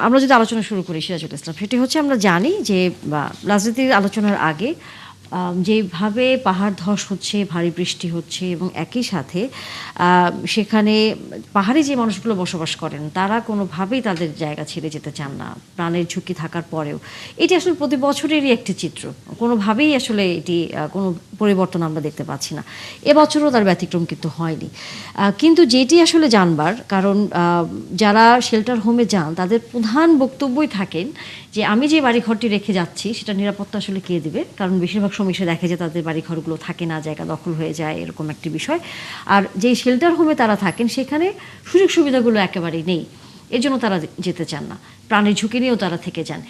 আমরা যদি আলোচনা শুরু করি সিরাজুল ইসলাম, সেটি হচ্ছে আমরা জানি যে রাজনীতির আলোচনার আগে যেভাবে পাহাড় ধস হচ্ছে, ভারী বৃষ্টি হচ্ছে এবং একই সাথে সেখানে পাহাড়ে যে মানুষগুলো বসবাস করেন তারা কোনোভাবেই তাদের জায়গা ছেড়ে যেতে চান না, প্রাণের ঝুঁকি থাকার পরেও। এটি আসলে প্রতি বছরেরই একটি চিত্র, কোনোভাবেই আসলে এটি কোনো পরিবর্তন আমরা দেখতে পাচ্ছি না। এবছরও তার ব্যতিক্রম কিন্তু হয়নি। কিন্তু যেটি আসলে জানবার কারণ, যারা শেল্টার হোমে যান তাদের প্রধান বক্তব্যই থাকেন যে আমি যে বাড়িঘরটি রেখে যাচ্ছি সেটা নিরাপত্তা আসলে কে দেবে, কারণ বেশিরভাগ সময় সে দেখে যে তাদের বাড়িঘরগুলো থাকে না, জায়গা দখল হয়ে যায়, এরকম একটি বিষয়। আর যেই শেল্টার হোমে তারা থাকেন সেখানে সুযোগ সুবিধাগুলো একেবারেই নেই, এর জন্য তারা যেতে চান না, প্রাণের ঝুঁকি নিয়েও তারা থেকে যান।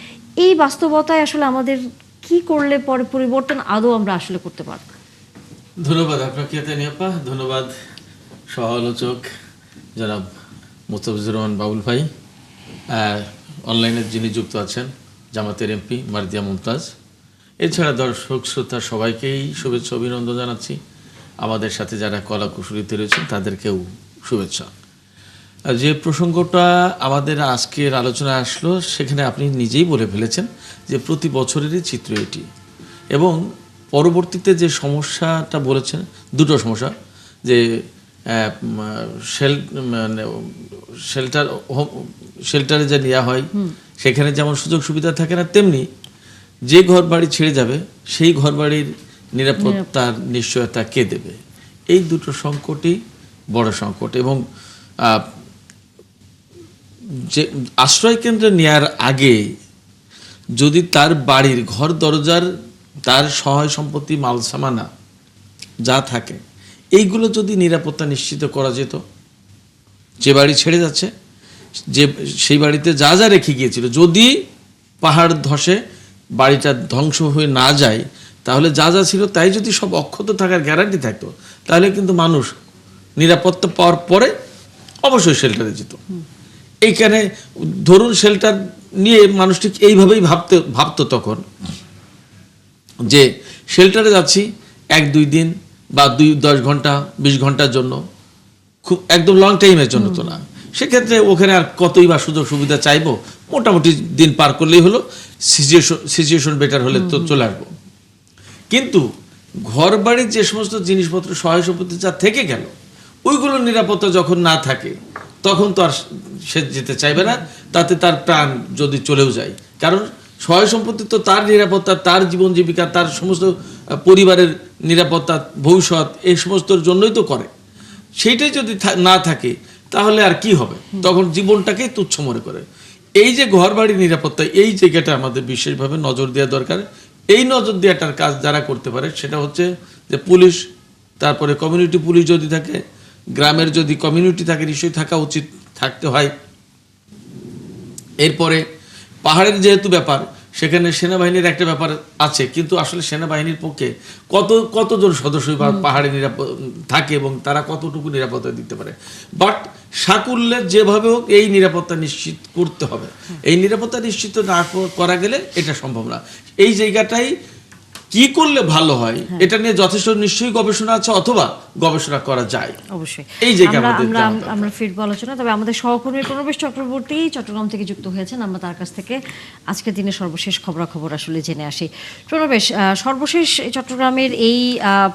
এই বাস্তবতায় আসলে আমাদের কি করলে পরে পরিবর্তন আদৌ আমরা আসলে করতে পারব? ধন্যবাদ আপনাকে তানিয়াপা, ধন্যবাদ সহ আলোচক জনাব মোস্তাফিজুর রহমান বাবুল ভাই, অনলাইনে যিনি যুক্ত আছেন জামাতের এমপি মার্জিয়া মুমতাজ, এছাড়া দর্শক শ্রোতা সবাইকেই শুভেচ্ছা অভিনন্দন জানাচ্ছি। আমাদের সাথে যারা কলা কুশলীতে রয়েছেন তাদেরকেও শুভেচ্ছা। যে প্রসঙ্গটা আমাদের আজকের আলোচনায় আসলো সেখানে আপনি নিজেই বলে ফেলেছেন যে প্রতি বছরেরই চিত্র এটি, এবং পরবর্তীতে যে সমস্যাটা বলেছেন, দুটো সমস্যা, যে শেল্টারে যে নেওয়া হয় সেখানে যেমন সুযোগ সুবিধা থাকে না, তেমনি যে ঘর বাড়ি ছেড়ে যাবে সেই ঘর বাড়ির নিরাপত্তার নিশ্চয়তা কে দেবে। এই দুটো সংকটই বড় সংকট। এবং যে আশ্রয় কেন্দ্রে নেওয়ার আগে যদি তার বাড়ির ঘর দরজার তার সহায় সম্পত্তি মাল সামানা যা থাকে এইগুলো যদি নিরাপত্তা নিশ্চিত করা যেত, যে বাড়ি ছেড়ে যাচ্ছে যে সেই বাড়িতে যা যা রেখে গিয়েছিল, যদি পাহাড় ধসে বাড়িটা ধ্বংস হয়ে না যায় তাহলে যা যা ছিল তাই যদি সব অক্ষত থাকার গ্যারান্টি থাকতো, তাহলে কিন্তু মানুষ নিরাপত্তা পাওয়ার পরে অবশ্যই শেল্টারে যেত। এইখানে ধরুন শেল্টার নিয়ে মানুষ ঠিক এইভাবেই ভাবতো তখন, যে শেল্টারে যাচ্ছি 1-2 দিন বা 10 ঘন্টা 20 ঘন্টার জন্য, খুব একদম লং টাইমের জন্য তো না। সেক্ষেত্রে ওখানে আর কতই বা সুযোগ সুবিধা চাইবো, মোটামুটি দিন পার করলেই হলো, সিচুয়েশন বেটার হলে তো চলে আসবো। কিন্তু ঘর বাড়ির যে সমস্ত জিনিসপত্র সহায় সম্পত্তি যা থেকে গেল, ওইগুলোর নিরাপত্তা যখন না থাকে তখন তো আর সে যেতে চাইবে না, তাতে তার প্রাণ যদি চলেও যায়। কারণ সহায় সম্পত্তি তো তার নিরাপত্তা, তার জীবন জীবিকা, তার সমস্ত পরিবারের নিরাপত্তা, ভবিষ্যৎ, এই সমস্তর জন্যই তো করে। সেইটাই যদি না থাকে তাহলে আর কি হবে, তখন জীবনটাকেই তুচ্ছ মনে করে। এই যে ঘর বাড়ির নিরাপত্তা, এই জায়গাটা আমাদের বিশেষভাবে নজর দেওয়া দরকার। এই নজর দেওয়াটার কাজ যারা করতে পারে সেটা হচ্ছে যে পুলিশ, তারপরে কমিউনিটি পুলিশ যদি থাকে, গ্রামের যদি কমিউনিটি থাকে নিশ্চয়ই থাকা উচিত, থাকতে হয়। এরপরে পাহাড়ের যেহেতু ব্যাপার, সেখানে সেনাবাহিনীর একটা ব্যাপার আছে, কিন্তু আসলে সেনাবাহিনীর পক্ষে কতজন সদস্য পাহাড়ে নিরাপদ থাকে এবং তারা কতটুকু নিরাপত্তা দিতে পারে। বাট সাকুল্যের যেভাবে হোক এই নিরাপত্তা নিশ্চিত করতে হবে। এই নিরাপত্তা নিশ্চিত না করা গেলে এটা সম্ভব না। এই জায়গাটাই কি করলে ভালো হয় এটা নিয়ে যথেষ্ট নিশ্চয়ই গবেষণা আছে, অথবা গবেষণা করা যায় অবশ্যই। এই জায়গায় আমরা ফিরবো আলোচনা। তবে আমাদের সহকর্মী প্রণবেশ চক্রবর্তী চট্টগ্রাম থেকে যুক্ত হয়েছেন, আমরা তার কাছ থেকে আজকের দিনের সর্বশেষ খবরাখবর আসলে জেনে আসি। প্রণবেশ, সর্বশেষ চট্টগ্রামের এই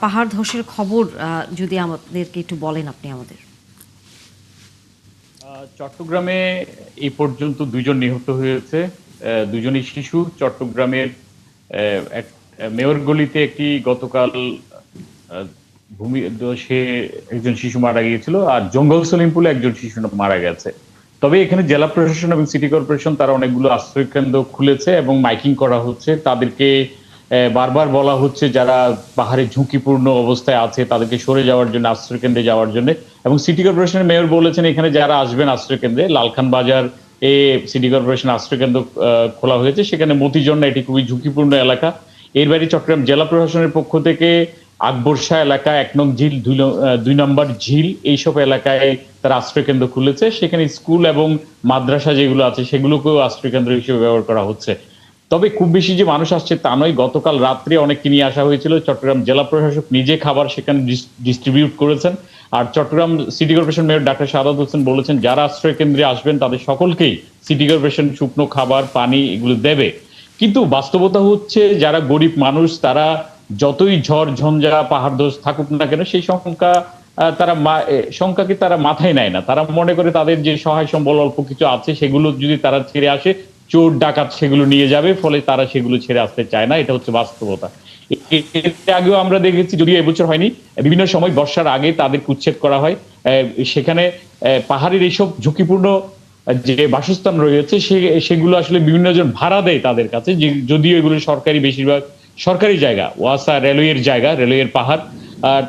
পাহাড় ধসের খবর যদি আমাদেরকে একটু বলেন আপনি আমাদের। চট্টগ্রামে এই পর্যন্ত 2 জন নিহত হয়েছে, 2 জনই শিশু। চট্টগ্রামের মেয়র গলিতে একটি গতকাল ভূমিধসে একজন শিশু মারা গিয়েছিল, আর জঙ্গল সলিমপুরে একজন শিশু মারা গেছে। তবে এখানে জেলা প্রশাসন এবং সিটি কর্পোরেশন তারা অনেকগুলো আশ্রয় কেন্দ্র খুলেছে এবং মাইকিং করা হচ্ছে। তাদেরকে বারবার বলা হচ্ছে যারা পাহাড়ে ঝুঁকিপূর্ণ অবস্থায় আছে তাদেরকে সরে যাওয়ার জন্য, আশ্রয় কেন্দ্রে যাওয়ার জন্য। এবং সিটি কর্পোরেশনের মেয়র বলেছেন এখানে যারা আসবেন আশ্রয় কেন্দ্রে, লালখান বাজার সিটি কর্পোরেশন আশ্রয় কেন্দ্র খোলা হয়েছে, সেখানে মতির জন্য এটি খুবই ঝুঁকিপূর্ণ এলাকা। এর বাইরে চট্টগ্রাম জেলা প্রশাসনের পক্ষ থেকে আকবর শাহ এলাকা, 1 নং ঝিল, 2 নম্বর ঝিল, এইসব এলাকায় তারা আশ্রয় কেন্দ্র খুলেছে। সেখানে স্কুল এবং মাদ্রাসা যেগুলো আছে সেগুলোকেও আশ্রয় কেন্দ্র হিসেবে ব্যবহার করা হচ্ছে। তবে খুব বেশি যে মানুষ আসছে তা নয়। গতকাল রাত্রে অনেককে নিয়ে আসা হয়েছিল। চট্টগ্রাম জেলা প্রশাসক নিজে খাবার সেখানে ডিস্ট্রিবিউট করেছেন। আর Chattogram city corporation mayor doctor Shahadat Hossain বলেছেন যারা আশ্রয় কেন্দ্রে আসবেন তাদের সকলকেই সিটি কর্পোরেশন শুকনো খাবার, পানি এগুলো দেবে। কিন্তু বাস্তবতা হচ্ছে যারা গরিব মানুষ তারা যতই ঝড় ঝঞ্ঝা পাহাড় ধস থাকুক না কেন সেই সংখ্যাকে তারা মাথায় নেয় না। তারা মনে করে তাদের যে সহায় সম্বল অল্প কিছু আছে সেগুলো যদি তারা ছেড়ে আসে, চোর ডাকাত সেগুলো নিয়ে যাবে, ফলে তারা সেগুলো ছেড়ে আসতে চায় না। এটা হচ্ছে বাস্তবতা। এর আগেও আমরা দেখেছি, যদিও এবছর হয়নি, বিভিন্ন সময় বর্ষার আগে তাদেরকে উচ্ছেদ করা হয়। সেখানে পাহাড়ের এইসব ঝুঁকিপূর্ণ যে বাসস্থান রয়েছে সেগুলো আসলে বিভিন্ন জন ভাড়া দেয় তাদের কাছে, যদিও এগুলো সরকারি, বেশিরভাগ সরকারি জায়গা, ওয়াসা রেলওয়ের জায়গা, রেলওয়ের পাহাড়।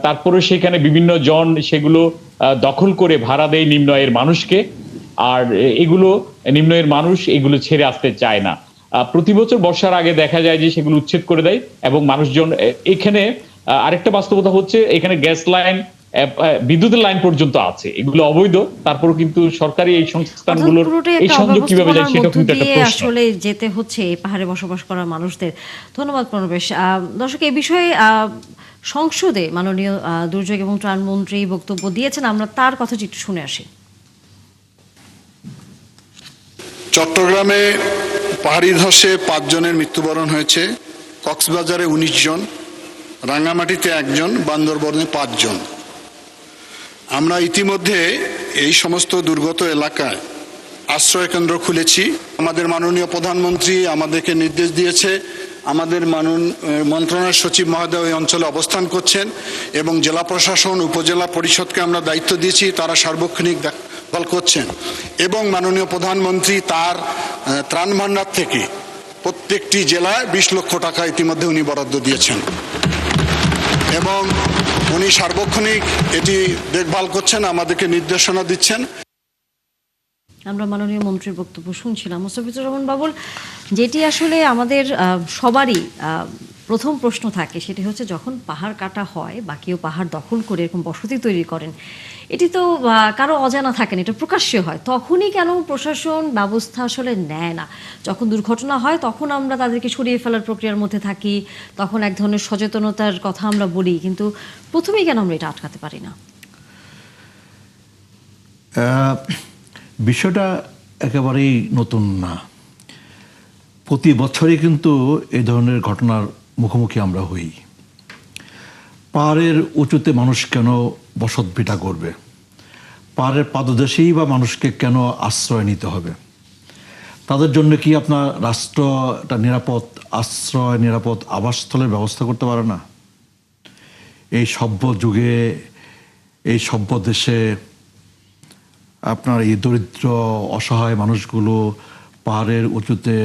তারপরে সেখানে বিভিন্ন জন সেগুলো দখল করে ভাড়া দেয় নিম্ন আয়ের মানুষকে। আর এগুলো নিম্ন আয়ের মানুষ এগুলো ছেড়ে আসতে চায় না। প্রতি বছর বর্ষার আগে দেখা যায় যে সেগুলো উচ্ছেদ করে দেয় এবং মানুষজন এখানে আরেকটা বাস্তবতা হচ্ছে এখানে গ্যাস লাইন, বিদ্যুতের লাইন পর্যন্ত আছে, এগুলো অবৈধ। তারপরও কিন্তু সরকারি এই সংস্থানগুলোর এই সংযোগ কিভাবে যায় সেটা কিন্তু একটা প্রশ্ন। আসলে যেতে হচ্ছে এই পাহাড়ে বসবাস করা মানুষদের। ধন্যবাদ প্রণবেশ। দর্শক, এই বিষয়ে সংসদে মাননীয় দুর্যোগ এবং ত্রাণ মন্ত্রী বক্তব্য দিয়েছেন, আমরা তার কথাটি একটু শুনে আসি। চট্টগ্রামে পাহাড়ি ধসে 5 জনের মৃত্যুবরণ হয়েছে, কক্সবাজারে 19 জন, রাঙ্গামাটিতে 1 জন, বান্দরবনে 5 জন। আমরা ইতিমধ্যে এই সমস্ত দুর্গত এলাকায় আশ্রয় কেন্দ্র খুলেছি। আমাদের মাননীয় প্রধানমন্ত্রী আমাদেরকে নির্দেশ দিয়েছে, আমাদের মন্ত্রণালয়ের সচিব মহোদয় ওই অঞ্চলে অবস্থান করছেন এবং জেলা প্রশাসন, উপজেলা পরিষদকে আমরা দায়িত্ব দিয়েছি, তারা সার্বক্ষণিক দেখভাল করছেন। এবং মাননীয় প্রধানমন্ত্রী তার ত্রাণ ভাণ্ডার থেকে প্রত্যেকটি জেলায় 20 লক্ষ টাকা ইতিমধ্যে উনি বরাদ্দ দিয়েছেন এবং উনি সার্বক্ষণিক এটি দেখভাল করছেন, আমাদেরকে নির্দেশনা দিচ্ছেন। আমরা মাননীয় মন্ত্রীর বক্তব্য শুনছিলাম। মোস্তাফিজুর রহমান বাবুল, যেটি আসলে আমাদের সবারই প্রথম প্রশ্ন থাকে সেটি হচ্ছে, যখন পাহাড় কাটা হয় বা কেউ পাহাড় দখল করে এরকম বসতি তৈরি করেন, এটি তো কারো অজানা থাকে না, এটা প্রকাশ্য হয়, তখনই কেন প্রশাসন ব্যবস্থা আসলে নেয় না? যখন দুর্ঘটনা হয় তখন আমরা তাদেরকে সরিয়ে ফেলার প্রক্রিয়ার মধ্যে থাকি, তখন এক ধরনের সচেতনতার কথা আমরা বলি, কিন্তু প্রথমেই কেন আমরা এটা আটকাতে পারি না? বিষয়টা একেবারেই নতুন না। প্রতি বছরই কিন্তু এই ধরনের ঘটনার মুখোমুখি আমরা হই। পাহাড়ের উঁচুতে মানুষ কেন বসত ভিটা করবে? পাহাড়ের পাদদেশেই বা মানুষকে কেন আশ্রয় নিতে হবে? তাদের জন্য কি আপনার রাষ্ট্র একটা নিরাপদ আশ্রয়, নিরাপদ আবাসস্থলের ব্যবস্থা করতে পারে না? এই সভ্য যুগে, এই সভ্য দেশে আপনার এই দরিদ্র অসহায় মানুষগুলো পাহাড়ের উঁচুতে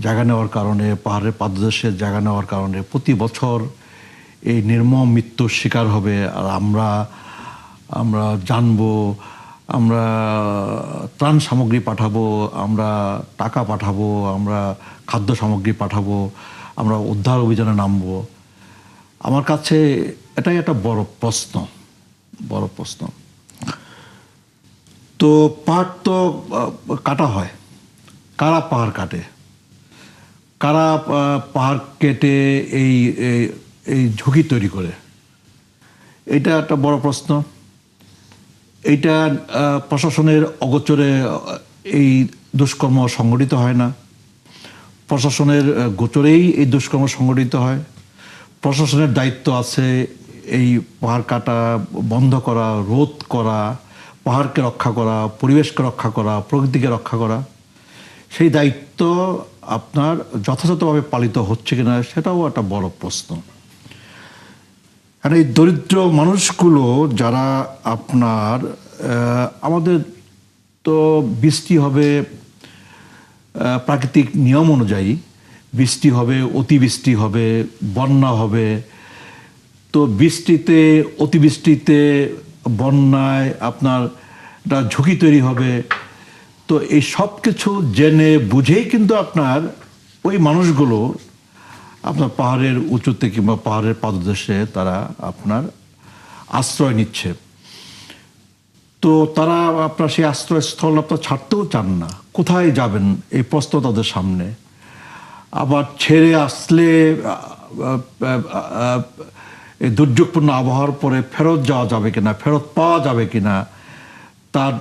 জায়গা নেওয়ার কারণে, পাহাড়ের পাদদেশে জায়গা নেওয়ার কারণে প্রতি বছর এই নির্মম মৃত্যুর শিকার হবে। আর আমরা জানবো, আমরা ত্রাণ সামগ্রী পাঠাবো, আমরা টাকা পাঠাবো, আমরা খাদ্য সামগ্রী পাঠাবো, আমরা উদ্ধার অভিযানে নামবো। আমার কাছে এটাই একটা বড় প্রশ্ন। তো পাহাড় তো কাটা হয়, কারা পাহাড় কাটে? কারা পাহাড় কেটে এই ঝুঁকি তৈরি করে? এটা একটা বড় প্রশ্ন। এইটা প্রশাসনের অগোচরে এই দুষ্কর্ম সংগঠিত হয় না, প্রশাসনের গোচরেই এই দুষ্কর্ম সংগঠিত হয়। প্রশাসনের দায়িত্ব আছে এই পাহাড় কাটা বন্ধ করা, রোধ করা, পাহাড়কে রক্ষা করা, পরিবেশকে রক্ষা করা, প্রকৃতিকে রক্ষা করা। সেই দায়িত্ব আপনার যথাযথভাবে পালিত হচ্ছে কিনা সেটাও একটা বড় প্রশ্ন। আর এই দরিদ্র মানুষগুলো যারা আপনার, আমাদের তো বৃষ্টি হবে প্রাকৃতিক নিয়ম অনুযায়ী, বৃষ্টি হবে, অতিবৃষ্টি হবে, বন্যা হবে। তো বৃষ্টিতে, অতিবৃষ্টিতে, বন্যায় আপনার একটা ঝুঁকি তৈরি হবে। তো এই সব কিছু জেনে বুঝেই কিন্তু আপনার ওই মানুষগুলো আপনার পাহাড়ের উঁচুতে কিংবা পাহাড়ের পাদদেশে তারা আপনার আশ্রয় নিচ্ছে। তো তারা আপনার সেই আশ্রয়স্থল আপনার ছাড়তেও চান না। কোথায় যাবেন এই প্রশ্ন তাদের সামনে। আবার ছেড়ে আসলে এই দুর্যোগপূর্ণ আবহাওয়ার পরে ফেরত যাওয়া যাবে কিনা, ফেরত পাওয়া যাবে কিনা, তার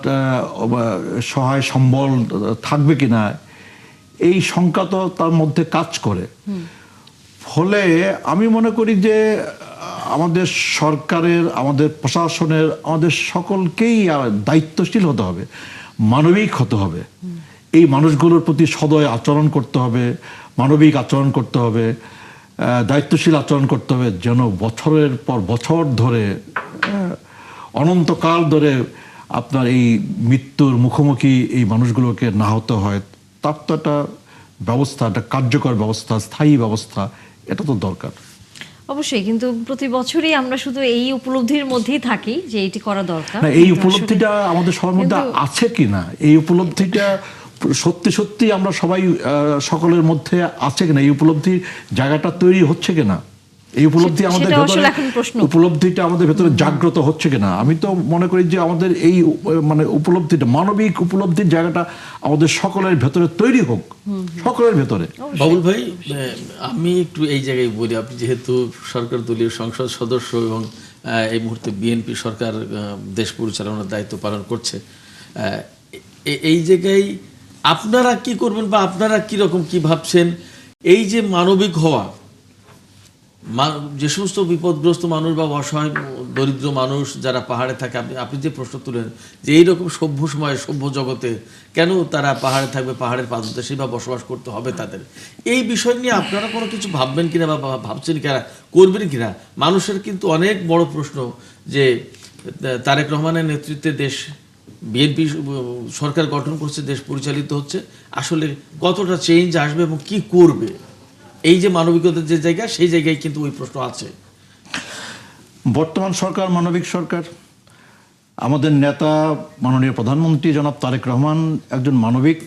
সহায় সম্বল থাকবে কিনা, এই শঙ্কা তো তার মধ্যে কাজ করে। ফলে আমি মনে করি যে আমাদের সরকারের, আমাদের প্রশাসনের, আমাদের সকলকেই দায়িত্বশীল হতে হবে, মানবিক হতে হবে। এই মানুষগুলোর প্রতি সদয় আচরণ করতে হবে, মানবিক আচরণ করতে হবে, দায়িত্বশীল আচরণ করতে হবে, যেন বছরের পর বছর ধরে, অনন্তকাল ধরে আপনার এই মৃত্যুর মুখোমুখি এই মানুষগুলোকে না হতে হয়। তার তো একটা ব্যবস্থা, একটা কার্যকর ব্যবস্থা, স্থায়ী ব্যবস্থা, এটা তো দরকার। অবশ্যই, কিন্তু প্রতি বছরই আমরা শুধু এই উপলব্ধির মধ্যেই থাকি যে এটি করা দরকার। না, এই উপলব্ধিটা আমাদের সবার মধ্যে আছে কিনা, এই উপলব্ধিটা সত্যি সত্যি আমরা সবাই সকলের মধ্যে আছে কিনা, এই উপলব্ধির জায়গাটা তৈরি হচ্ছে কিনা, এই উপলব্ধি আমাদের ভেতরে, উপলব্ধিটা আমাদের ভেতরে জাগ্রত হচ্ছে কিনা। আমি তো মনে করি যে আমাদের এই মানে উপলব্ধিটা, মানবিক উপলব্ধির জায়গাটা আমাদের সকলের ভেতরে তৈরি হোক, সকলের ভেতরে। বাবুল ভাই, আমি একটু এই জায়গায় বলি, আপনি যেহেতু সরকার দলীয় সংসদ সদস্য এবং এই মুহূর্তে বিএনপি সরকার দেশ পরিচালনার দায়িত্ব পালন করছে, এই জায়গায় আপনারা কি করবেন বা আপনারা কিরকম কি ভাবছেন? এই যে মানবিক হওয়া, যে সমস্ত বিপদগ্রস্ত মানুষ বা অসহায় দরিদ্র মানুষ যারা পাহাড়ে থাকে, আপনি যে প্রশ্ন তুলেন যে এইরকম সভ্য সময়ে সভ্য জগতে কেন তারা পাহাড়ে থাকবে, পাহাড়ের পাদদেশে বা বসবাস করতে হবে তাদের, এই বিষয় নিয়ে আপনারা কোনো কিছু ভাববেন কিনা বা ভাবছেন কিনা, করবেন কিনা? মানুষের কিন্তু অনেক বড় প্রশ্ন যে তারেক রহমানের নেতৃত্বে দেশ, বিএনপি সরকার গঠন করছে, দেশ পরিচালিত হচ্ছে, আসলে কতটা চেঞ্জ আসবে এবং কি করবে? এই যে মানবিকতার যে জায়গা, সেই জায়গায় কিন্তু ওই প্রশ্ন আছে। বর্তমান সরকার মানবিক সরকার। আমাদের নেতা মাননীয় প্রধানমন্ত্রী জনাব তারেক রহমান একজন মানবিক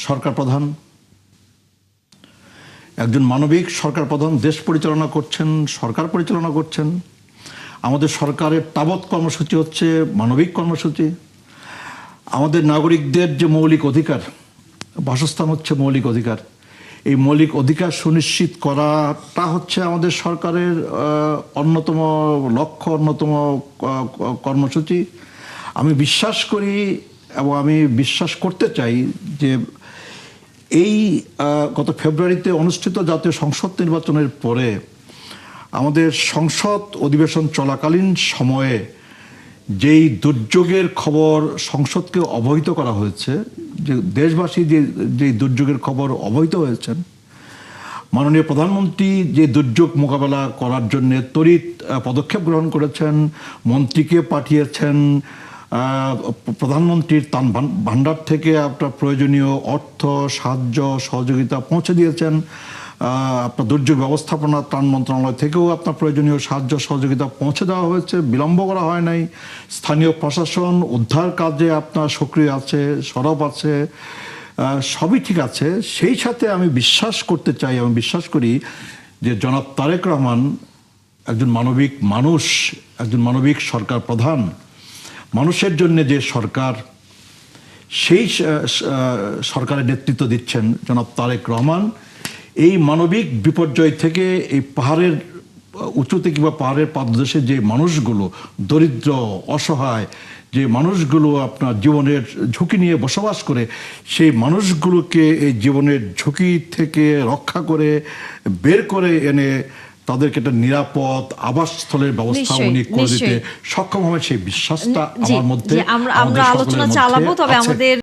সরকার প্রধান, একজন মানবিক সরকার প্রধান, দেশ পরিচালনা করছেন, সরকার পরিচালনা করছেন। আমাদের সরকারের তাবৎ কর্মসূচি হচ্ছে মানবিক কর্মসূচি। আমাদের নাগরিকদের যে মৌলিক অধিকার, বাসস্থান হচ্ছে মৌলিক অধিকার, এই মৌলিক অধিকার সুনিশ্চিত করাটা হচ্ছে আমাদের সরকারের অন্যতম লক্ষ্য, অন্যতম কর্মসূচি। আমি বিশ্বাস করি এবং আমি বিশ্বাস করতে চাই যে এই গত ফেব্রুয়ারিতে অনুষ্ঠিত জাতীয় সংসদ নির্বাচনের পরে আমাদের সংসদ অধিবেশন চলাকালীন সময়ে যেই দুর্যোগের খবর সংসদকে অবহিত করা হয়েছে, যে দেশবাসী যে দুর্যোগের খবর অবহিত হয়েছেন, মাননীয় প্রধানমন্ত্রী যে দুর্যোগ মোকাবেলা করার জন্য তড়িৎ পদক্ষেপ গ্রহণ করেছেন, মন্ত্রীকে পাঠিয়েছেন, প্রধানমন্ত্রীর ত্রাণ ভাণ্ডার থেকে আপনার প্রয়োজনীয় অর্থ, সাহায্য, সহযোগিতা পৌঁছে দিয়েছেন, আপনার দুর্যোগ ব্যবস্থাপনা ত্রাণ মন্ত্রণালয় থেকেও আপনার প্রয়োজনীয় সাহায্য সহযোগিতা পৌঁছে দেওয়া হয়েছে, বিলম্ব করা হয় নাই। স্থানীয় প্রশাসন উদ্ধার কাজে আপনার সক্রিয় আছে, সরব আছে, সবই ঠিক আছে। সেই সাথে আমি বিশ্বাস করতে চাই, আমি বিশ্বাস করি যে জনাব তারেক রহমান একজন মানবিক মানুষ, একজন মানবিক সরকার প্রধান, মানুষের জন্য যে সরকার, সেই সরকারের নেতৃত্ব দিচ্ছেন জনাব তারেক রহমান। এই মানবিক বিপর্যয় থেকে, এই পাহাড়ের উঁচুতে কিংবা পাহাড়ের পাদদেশে যে মানুষগুলো দরিদ্র, অসহায়, যে মানুষগুলো আপনার জীবনের ঝুঁকি নিয়ে বসবাস করে, সেই মানুষগুলোকে এই জীবনের ঝুঁকি থেকে রক্ষা করে বের করে এনে তাদেরকে একটা নিরাপদ আবাসস্থলের ব্যবস্থা উনি করে দিতে সক্ষম হবে, সেই বিশ্বাসটা আমার মধ্যে, আমরা আলোচনা চালাবো। তবে আমাদের